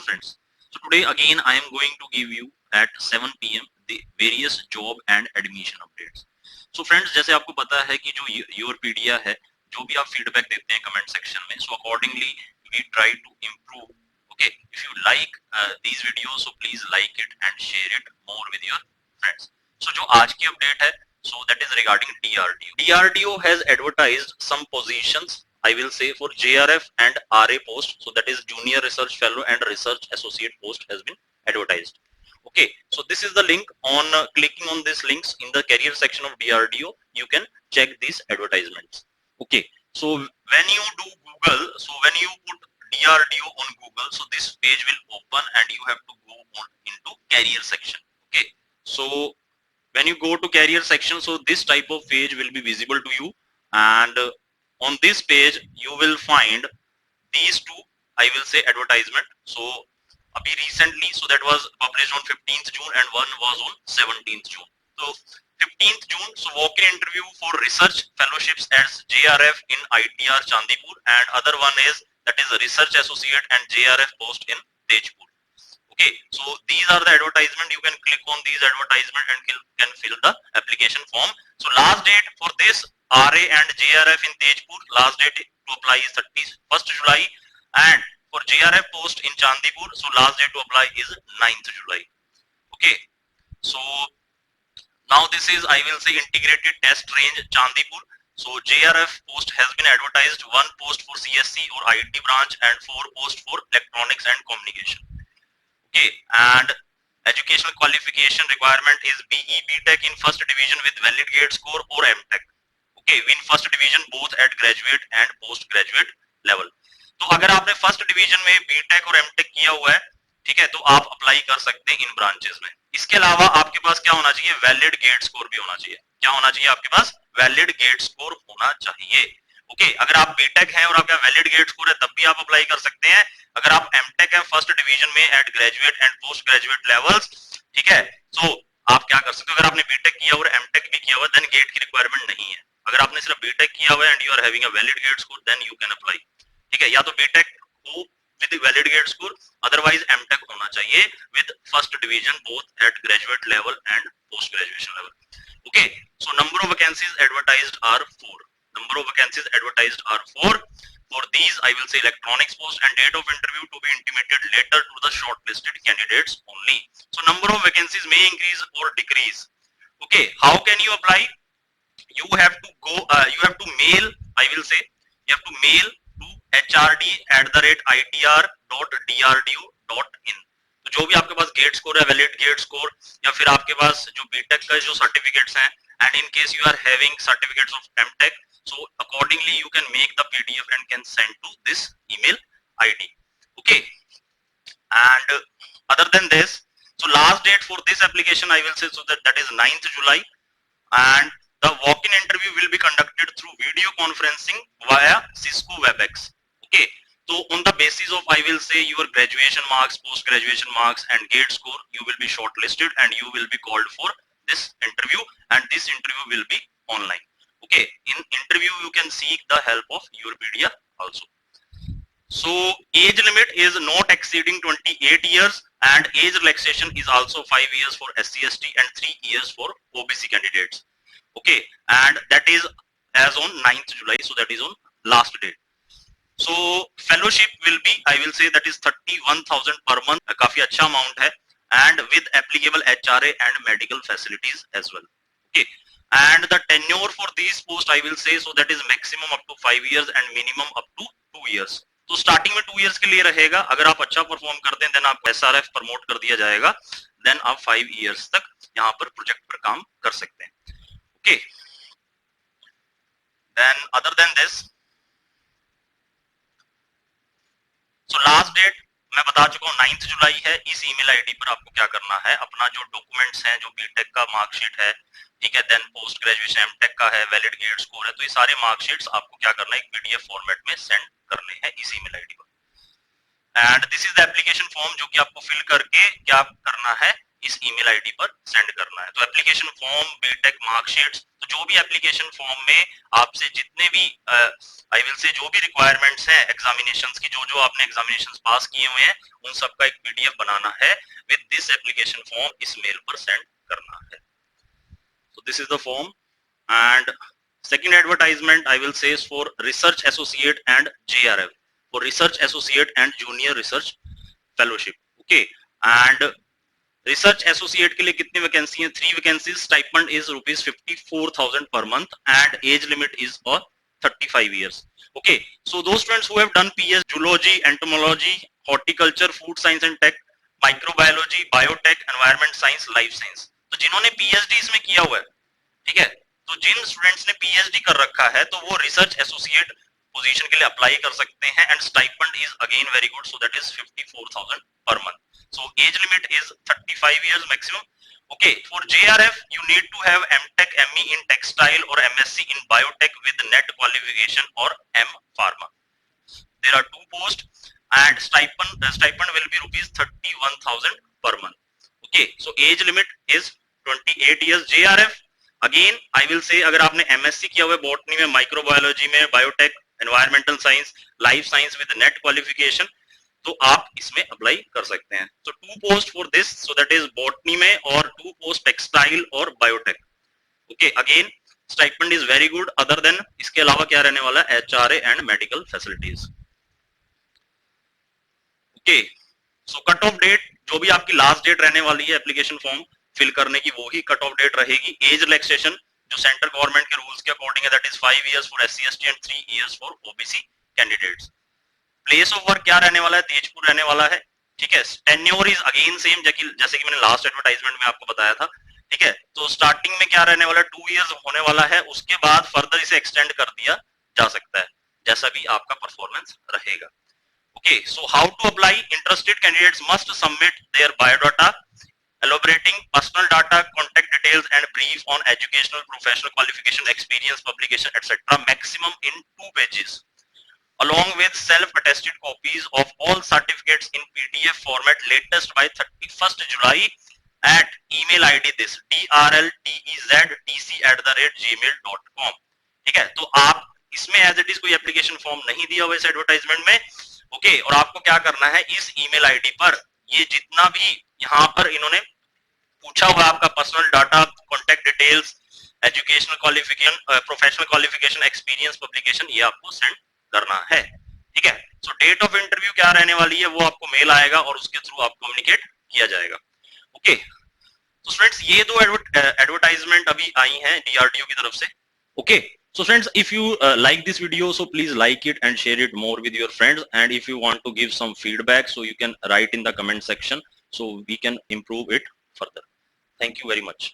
friends, so today again I am going to give you at 7 p.m. the various job and admission updates. So friends, जैसे आपको पता है कि जो योरपीडिया है, जो भी आप फीडबैक देते हैं कमेंट सेक्शन में, so accordingly we try to improve. Okay, if you like these videos, so please like it and share it more with your friends. So जो आज की अपडेट है, so that is regarding DRDO. DRDO has advertised some positions, I will say, for JRF and RA post. So that is Junior Research Fellow and Research Associate post has been advertised. Okay, so this is the link. On clicking on these links in the career section of DRDO, you can check these advertisements. Okay, so when you do Google, so when you put DRDO on Google, so this page will open and you have to go on into career section. Okay, so when you go to career section, so this type of page will be visible to you, and on this page you will find these two, I will say, advertisement. So abhi recently, so that was published on 15th June and one was on 17th June. So 15th June, so walk-in interview for research fellowships as JRF in ITR Chandipur, and other one is that is a research associate and JRF post in Tejpur. Okay, so these are the advertisement. You can click on these advertisement and can fill the application form. So last date for this RA and JRF in Tejpur, last date to apply is 31st July, and for JRF post in Chandipur, so last date to apply is 9th July. Okay, so now this is, I will say, integrated test range Chandipur. So JRF post has been advertised, one post for CSC or IT branch and 4 posts for electronics and communication. Okay, and educational qualification requirement is BE BTech in first division with valid GATE score or MTech. Okay, in first division both at graduate and post graduate level. तो अगर आपने first division में BTech और MTech किया हुआ है, ठीक है, तो आप अप्लाई कर सकते हैं इन ब्रांचेस में. इसके अलावा आपके पास क्या होना चाहिए? वैलिड गेट स्कोर भी होना चाहिए. क्या होना चाहिए आपके पास? वैलिड गेट स्कोर होना चाहिए. ओके, अगर आप बीटेक हैं और आपका वैलिड गेट स्कोर है तब भी आप अप्लाई कर सकते हैं. अगर आप एमटेक है फर्स्ट डिवीजन में at graduate and post graduate levels, ठीक है, तो आप क्या कर सकते हो? अगर आपने बीटेक किया और एमटेक भी किया हुआ देन गेट की रिक्वायरमेंट नहीं है. अगर आपने सिर्फ बीटेक किया हुआ है and you are having a valid GATE score then you can apply. ठीक है, या तो बीटेक हो with valid GATE score, otherwise MTech होना चाहिए with first division both at graduate level and post graduation level. Okay, so number of vacancies advertised are 4. Number of vacancies advertised are 4. For these, I will say electronics post and date of interview to be intimated later to the shortlisted candidates only. So number of vacancies may increase or decrease. Okay, how can you apply? You have to go, you have to mail, I will say, you have to mail to hrd@itr.drdu.in. तो जो भी आपके पास gate score है, valid GATE score, या फिर आपके पास जो BTech का जो सर्टिफिकेट्स हैं, and in case you are having certificates of MTech, so accordingly you can make the PDF and can send to this email ID. Okay, and other than this, so last date for this application I will say, so that is 9th July, and the walk-in interview will be conducted through video conferencing via Cisco WebEx. Okay, so on the basis of, I will say, your graduation marks, post graduation marks and gate score, you will be shortlisted and you will be called for this interview, and this interview will be online. Okay, in interview you can seek the help of Yourpedia also. So age limit is not exceeding 28 years, and age relaxation is also 5 years for SC/ST and 3 years for OBC candidates. Okay, and that is as on 9th July, so that is on last date. So fellowship will be, I will say, that is 31,000 per month, काफी अच्छा amount है, and with applicable HRA and medical facilities as well. Okay, and the tenure for these posts, I will say, so that is maximum up to 5 years and minimum up to 2 years. तो starting में 2 years के लिए रहेगा. अगर आप अच्छा perform करते हैं देन आपको SRF प्रमोट कर दिया जाएगा, देन आप 5 इयर्स तक यहाँ पर प्रोजेक्ट पर काम कर सकते हैं. Okay, then other than this, so last date मैं बता चुका हूँ 9th जुलाई है. इस ईमेल आईडी पर आपको क्या करना है, अपना जो डॉक्यूमेंट्स हैं, जो बीटेक का मार्कशीट है, ठीक है, देन पोस्ट ग्रेजुएशन एमटेक का है, वैलिड गेट स्कोर है, तो ये सारे मार्कशीट्स आपको क्या करना है, एक पीडीएफ फॉर्मेट में सेंड करने हैं इस ईमेल आईडी पर. And this is the application form जो कि आपको फिल करके क्या करना है, इस ईमेल आईडी पर सेंड करना है। तो एप्लीकेशन फॉर्म, बीटेक मार्कशीट्स, तो जो भी एप्लीकेशन फॉर्म में आपसे जितने भी आई विल से जो भी रिक्वायरमेंट्स हैं एग्जामिनेशंस की, जो जो आपने एग्जामिनेशंस पास किए हुए हैं, उन सबका एक पीडीएफ बनाना है विद दिस एप्लीकेशन फॉर्म, इस मेल पर सेंड करना है। So this is the form. And second advertisement I will say is for research associate and JRF, for research associate and junior research fellowship. Okay, and research associate के लिए कितनी vacancy है? 3 vacancies, stipend is ₹54,000 per month and age limit is for 35 years. Okay, so those students who have done PS zoology, entomology, horticulture, food science and tech, microbiology, biotech, environment science, life science, तो जिन्होंने PhD इसमें किया हुआ है, ठीक है, तो जिन students ने पीएचडी कर रखा है तो वो रिसर्च एसोसिएट पोजीशन के लिए अप्लाई कर सकते हैं and stipend is again very good, so that is 54,000 per month. So age limit is 35 years maximum. Okay, for JRF you need to have MTech, ME in textile or MSc in biotech with net qualification or M Pharma. There are 2 posts and stipend will be rupees 31,000 per month. Okay, so age limit is 28 years. JRF again I will say, अगर आपने MSc किया हुआ है botany में, microbiology में, biotech, environmental science, life science with NET qualification, तो आप इसमें अप्लाई कर सकते हैं. तो 2 post for this, so that is botany में, और 2 पोस्ट टेक्सटाइल और biotech. Okay, again stipend is very good. Other than इसके अलावा क्या रहने वाला है? HRA and medical facilities. Okay, so cut off date, जो भी आपकी लास्ट डेट रहने वाली है एप्लीकेशन फॉर्म फिल करने की, वो ही कट ऑफ डेट रहेगी. एज रिलैक्सेशन जो सेंट्रल गवर्नमेंट के रूल्स के अकॉर्डिंग है, that is 5 years for SC ST and 3 years for OBC candidates. Place of work क्या रहने वाला है? तेजपुर रहने वाला है. ठीक है, टेन्योर इज अगेन सेम, जैसे कि मैंने लास्ट एडवर्टाइजमेंट में आपको बताया था. ठीक है, तो स्टार्टिंग में क्या रहने वाला है? 2 इयर्स होने वाला है, उसके बाद फर्दर इसे एक्सटेंड कर दिया जा सकता है जैसा भी आपका परफॉर्मेंस रहेगा. Okay, so how to apply? Interested candidates must submit their biodata elaborating personal data, contact details and brief on educational, professional qualification, experience, publication, etc. maximum in 2 pages, along with self-attested copies of all certificates in PDF format, latest by 31st July at email ID this drlteztc@gmail.com. ठीक है, तो आप इसमें as it is कोई application form नहीं दिया हुआ इस एडवर्टाइजमेंट में. ओके, और आपको क्या करना है? इस ईमेल आईडी पर ये जितना भी यहाँ पर इन्होंने पूछा हुआ आपका personal data, contact details, educational qualification, professional qualification, experience, publication, ये आपको सेंड करना है. ठीक है, सो डेट ऑफ इंटरव्यू क्या रहने वाली है वो आपको मेल आएगा और उसके थ्रू आप कम्युनिकेट किया जाएगा. ओके, तो फ्रेंड्स ये 2 एडवर्टाइजमेंट अभी आई हैं डीआरडीओ की तरफ से. Okay, so friends, if you like this video, so please like it and share it more with your friends, and if you want to give some feedback, so you can write in the comment section so we can improve it further. Thank you very much.